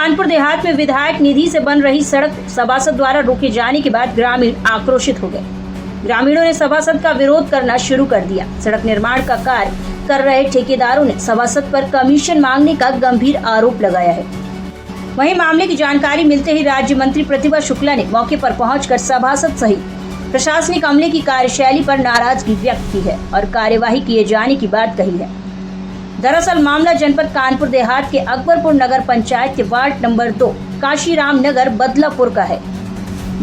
कानपुर देहात में विधायक निधि से बन रही सड़क सभासद द्वारा रोके जाने के बाद ग्रामीण आक्रोशित हो गए। ग्रामीणों ने सभासद का विरोध करना शुरू कर दिया। सड़क निर्माण का कार्य कर रहे ठेकेदारों ने सभासद पर कमीशन मांगने का गंभीर आरोप लगाया है। वहीं मामले की जानकारी मिलते ही राज्य मंत्री प्रतिभा शुक्ला ने मौके पर पहुंचकर सभासद सहित प्रशासनिक अमले की कार्यशैली पर नाराजगी व्यक्त की है और कार्यवाही किए जाने की बात कही है। दरअसल मामला जनपद कानपुर देहात के अकबरपुर नगर पंचायत के वार्ड नंबर 2 काशीराम नगर बदलापुर का है,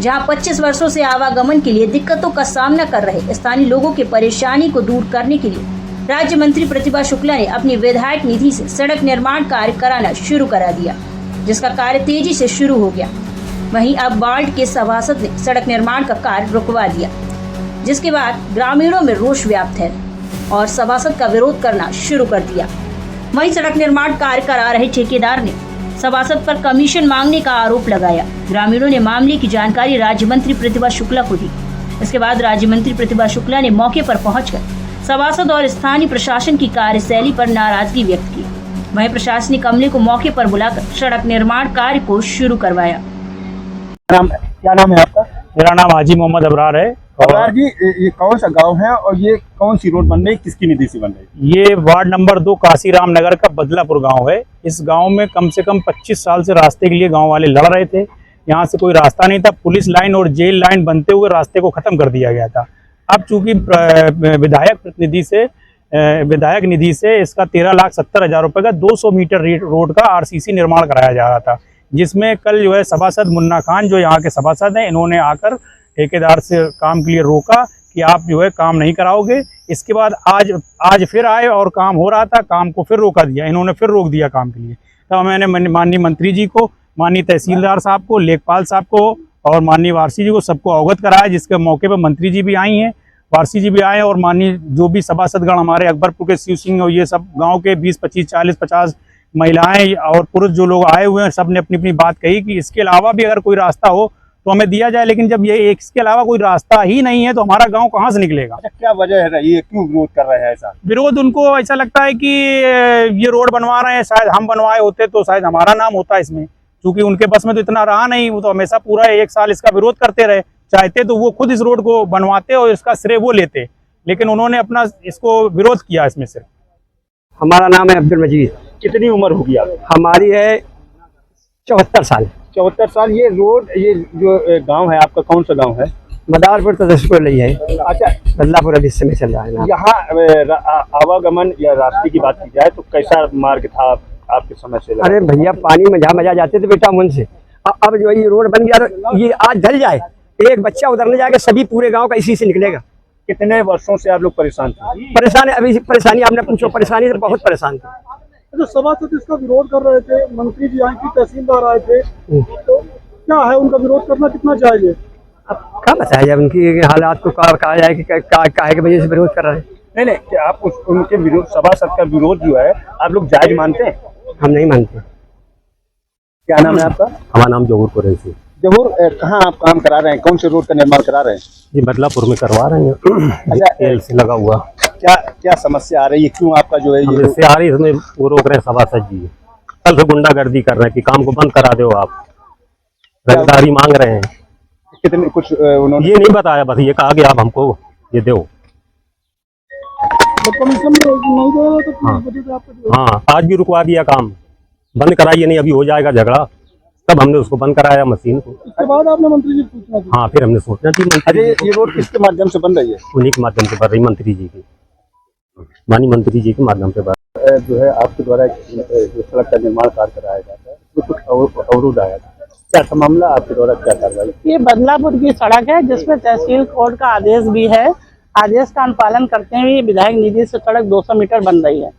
जहां 25 वर्षों से आवागमन के लिए दिक्कतों का सामना कर रहे स्थानीय लोगों की परेशानी को दूर करने के लिए राज्य मंत्री प्रतिभा शुक्ला ने अपनी विधायक निधि से सड़क निर्माण कार्य कराना शुरू करा दिया, जिसका कार्य तेजी से शुरू हो गया। वहीं अब वार्ड के सभासद ने सड़क निर्माण का कार्य रुकवा दिया, जिसके बाद ग्रामीणों में रोष व्याप्त है और सभासद का विरोध करना शुरू कर दिया। वहीं सड़क निर्माण कार्य करा रहे ठेकेदार ने सभासद पर कमीशन मांगने का आरोप लगाया। ग्रामीणों ने मामले की जानकारी राज्य मंत्री प्रतिभा शुक्ला को दी। इसके बाद राज्य मंत्री प्रतिभा शुक्ला ने मौके पर पहुंचकर सभासद और स्थानीय प्रशासन की कार्यशैली पर नाराजगी व्यक्त की। वहीं प्रशासनिक अमले को मौके पर बुलाकर सड़क निर्माण कार्य को शुरू करवाया। क्या नाम है आपका? मेरा नाम हाजी मोहम्मद अबरार है। अबरार जी, ये कौन सा गांव है और ये कौन सी रोड बन रही है, किसकी निधि से बन रही है? ये वार्ड नंबर 2 काशीराम नगर का बदलापुर गांव है। इस गांव में कम से कम 25 साल से रास्ते के लिए गांव वाले लड़ रहे थे। यहाँ से कोई रास्ता नहीं था। पुलिस लाइन और जेल लाइन बनते हुए रास्ते को खत्म कर दिया गया था। अब चूंकि विधायक निधि से इसका 13,70,000 रुपए का 200 मीटर रोड का आरसीसी निर्माण कराया जा रहा था, जिसमें कल जो है सभासद मुन्ना खान जो यहाँ के सभासद हैं, इन्होंने आकर ठेकेदार से काम के लिए रोका कि आप जो है काम नहीं कराओगे। इसके बाद आज फिर आए और काम हो रहा था, काम को फिर रोका दिया, इन्होंने फिर रोक दिया काम के लिए। तब मैंने माननीय मंत्री जी को, माननीय तहसीलदार साहब को, लेखपाल साहब को और माननीय वारसी जी को सबको अवगत कराया, जिसके मौके पर मंत्री जी भी आई हैं, वारसी जी भी आए और माननीय जो भी सभासदगण हमारे अकबरपुर के शिव सिंह और ये सब गाँव के 20, 25, 40, 50 महिलाएं और पुरुष जो लोग आए हुए हैं, सब ने अपनी अपनी बात कही कि इसके अलावा भी अगर कोई रास्ता हो तो हमें दिया जाए। लेकिन जब ये इसके अलावा कोई रास्ता ही नहीं है तो हमारा गांव कहाँ से निकलेगा? अच्छा, क्या वजह है, ये क्यों विरोध कर रहे हैं? ऐसा विरोध उनको ऐसा लगता है कि ये रोड बनवा रहे हैं, शायद हम बनवाए होते तो शायद हमारा नाम होता इसमें, क्योंकि उनके बस में तो इतना रहा नहीं। वो तो हमेशा पूरा 1 साल इसका विरोध करते रहे। चाहते तो वो खुद इस रोड को बनवाते और इसका श्रेय वो लेते, लेकिन उन्होंने अपना इसको विरोध किया इसमें से। हमारा नाम है अब्दुल मजीद। कितनी उम्र होगी आप? हमारी है 74 साल। 74 साल। ये रोड, ये जो गांव है आपका, कौन सा गांव है? मदारपुर तदशपुर नहीं है। अच्छा, बदलापुर अभी समय चल रहा है ना। यहाँ आवागमन या रास्ते की बात की जाए तो कैसा मार्ग था आपके समय से? अरे भैया, पानी में जहाँ मजा जाते थे बेटा मन से। अब जो ये रोड बन गया तो ये आज ढल जाए, एक बच्चा उधर न जाके सभी पूरे गाँव का इसी से निकलेगा। कितने वर्षों से आप लोग परेशान थे? परेशान है, अभी परेशानी आपने पूछो, परेशानी से बहुत परेशान थे। जो सभासद इसका विरोध कर रहे थे, मंत्री जी आए थे, तहसीलदार आए थे, तो क्या है उनका विरोध करना कितना जायज है? अब क्या बताया जाए उनकी हालात को, कहा जाए कि काहे की वजह से विरोध कर रहे हैं। नहीं, क्या आप उनके विरोध, सभासद का विरोध जो है आप लोग जायज मानते हैं? हम नहीं मानते। क्या नाम है आपका? हमारा नाम जहूर कुरैशी। जहूर, कहाँ आप काम करा रहे हैं? कौन से रोड का निर्माण करा रहे हैं? ये बदलापुर में करवा रहे हैं। अच्छा, तेल से लगा हुआ। क्या समस्या आ रही है? क्यों आपका जो है ये इससे आ रही, इसमें वो रोक रहे हैं सभासद जी। कल से गुंडागर्दी कर रहे हैं कि काम को बंद करा दो आप, रंगदारी मांग रहे हैं। कितने कुछ उन्होंने ये नहीं बताया, बस ये कहा कि आप हमको ये दो। हाँ, आज भी रुकवा दिया काम, बंद कराइए नहीं, अभी हो जाएगा झगड़ा। तब हमने उसको बंद कराया मशीन को। इसके बाद आपने मंत्री जी पूछना था। हाँ, फिर हमने सोचना थी। अरे ये रोड किसके माध्यम से बन रही है? उन्हीं के माध्यम से बन रही, मंत्री जी की, माननीय मंत्री जी के माध्यम से जो है आपके द्वारा जो सड़क का निर्माण कार्य कराया जाता है, तो कुछ अवरोध आया था। क्या था मामला? आपके द्वारा क्या कार्रवाई? ये बदलापुर की सड़क है, जिसमें तहसील कोर्ट का आदेश भी है। आदेश का अनुपालन करते हुए विधायक निधि से सड़क 200 मीटर बन रही है।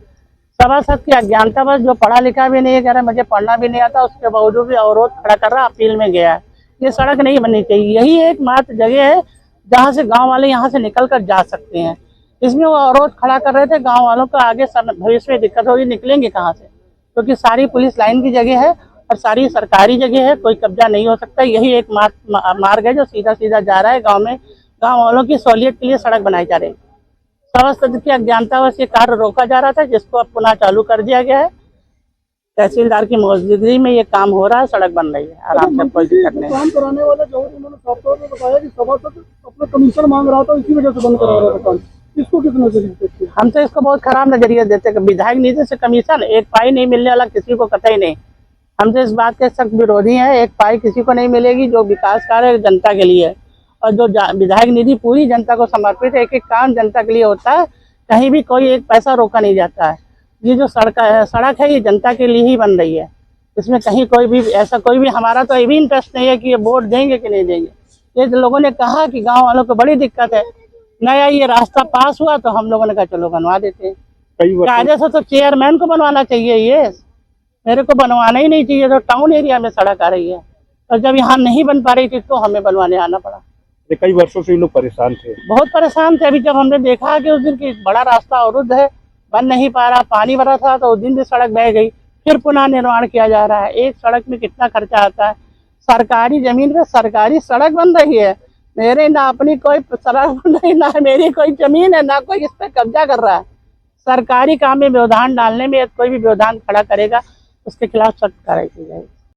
सभासद की अज्ञानता बस, जो पढ़ा लिखा भी नहीं है, कह रहा मुझे पढ़ना भी नहीं आता, उसके बावजूद भी अवरोध खड़ा कर रहा, अपील में गया है। ये सड़क नहीं बननी चाहिए। यही एकमात्र जगह है जहाँ से गांव वाले यहाँ से निकल कर जा सकते हैं। इसमें वो अवरोध खड़ा कर रहे थे। गांव वालों को आगे भविष्य में दिक्कत होगी, निकलेंगे कहाँ से? क्योंकि सारी पुलिस लाइन की जगह है और सारी सरकारी जगह है, कोई कब्जा नहीं हो सकता। यही एक मार्ग है जो सीधा सीधा जा रहा है गाँव में। गाँव वालों की सहूलियत के लिए सड़क बनाई जा रही है। सभासद की अज्ञानतावश ये कार्य रोका जा रहा था, जिसको अब पुनः चालू कर दिया गया है। तहसीलदार की मौजूदगी में ये काम हो रहा है, सड़क बन रही है आराम से, कोई दिक्कत नहीं। काम कराने वाले जो उन्होंने साफ तौर पर बताया कि सभासद अपना कमीशन मांग रहा था, इसी वजह से बंद करा रहा था काम। इसको किस नजरिए से देखते हैं? हम तो इसको बहुत खराब नजरिया देते हैं। विधायक निधि से कमीशन एक पाई नहीं मिलने वाला किसी को, कतई नहीं। हम तो इस बात के सख्त विरोधी हैं। एक पाई किसी को नहीं मिलेगी। जो विकास कार्य है जनता के लिए, और जो विधायक निधि पूरी जनता को समर्पित है। एक एक काम जनता के लिए होता है, कहीं भी कोई एक पैसा रोका नहीं जाता है। ये जो सड़क है ये जनता के लिए ही बन रही है। इसमें कहीं कोई भी ऐसा कोई भी हमारा तो ये भी इंटरेस्ट नहीं है कि ये वोट देंगे कि नहीं देंगे। ये लोगों ने कहा कि गाँव वालों को बड़ी दिक्कत है, नया ये रास्ता पास हुआ तो हम लोगों ने कहा चलो बनवा देते हैं। कायदे से तो चेयरमैन को बनवाना चाहिए, ये मेरे को बनवाना ही नहीं चाहिए। तो टाउन एरिया में सड़क आ रही है, और जब यहाँ नहीं बन पा रही थी तो हमें बनवाने आना पड़ा। कई वर्षों से लोग परेशान थे, बहुत परेशान थे। अभी जब हमने देखा कि उस दिन की बड़ा रास्ता अवरुद्ध है, बन नहीं पा रहा, पानी भरा था, तो उस दिन भी सड़क बह गई, फिर पुनः निर्माण किया जा रहा है। एक सड़क में कितना खर्चा आता है। सरकारी जमीन पे सरकारी सड़क बन रही है। मेरे ना अपनी कोई सड़क नहीं, ना मेरी कोई जमीन है, ना कोई इस पे कब्जा कर रहा है। सरकारी काम में व्यवधान डालने में कोई भी व्यवधान खड़ा करेगा उसके खिलाफ सख्त कार्रवाई की जाएगी।